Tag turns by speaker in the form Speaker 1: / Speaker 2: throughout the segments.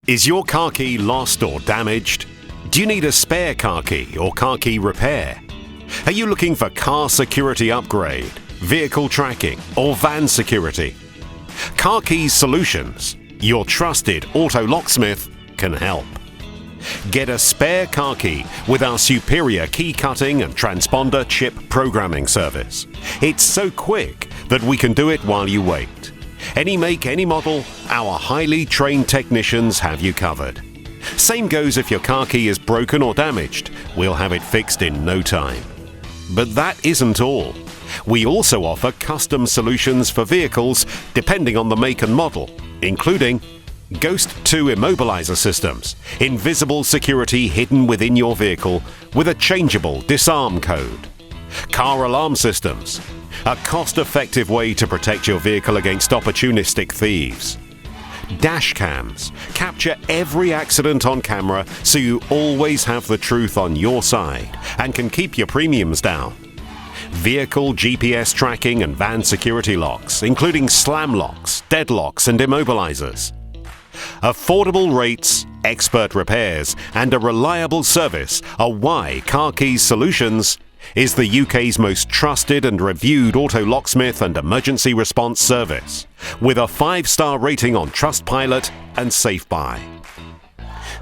Speaker 1: Is your car key lost or damaged? Do you need a spare car key or car key repair? Are you looking for car security upgrade, vehicle tracking, or van security? Car Keys Solutions, your trusted auto locksmith, can help. Get a spare car key with our superior key cutting and transponder chip programming service. It's so quick that we can do it while you wait. Any make, any model, our highly trained technicians have you covered. Same goes if your car key is broken or damaged. We'll have it fixed in no time. But that isn't all. We also offer custom solutions for vehicles depending on the make and model, including Ghost II Immobiliser systems, invisible security hidden within your vehicle with a changeable disarm code. Car alarm systems, a cost-effective way to protect your vehicle against opportunistic thieves. Dash cams capture every accident on camera so you always have the truth on your side and can keep your premiums down. Vehicle GPS tracking and van security locks, including slamlocks, deadlocks and immobilisers. Affordable rates, expert repairs and a reliable service are why Car Keys Solutions is the UK's most trusted and reviewed auto locksmith and emergency response service, with a 5-star rating on Trustpilot and SafeBuy.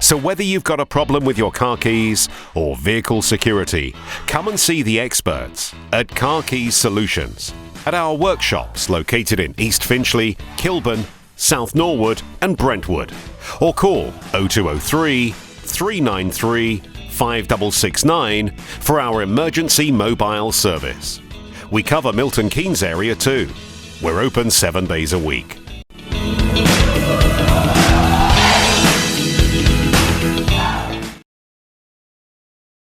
Speaker 1: So whether you've got a problem with your car keys or vehicle security, come and see the experts at Car Keys Solutions at our workshops located in East Finchley, Kilburn, South Norwood and Brentwood, or call 0203 393 5669 for our emergency mobile service. We cover Milton Keynes area too. We're open 7 days a week.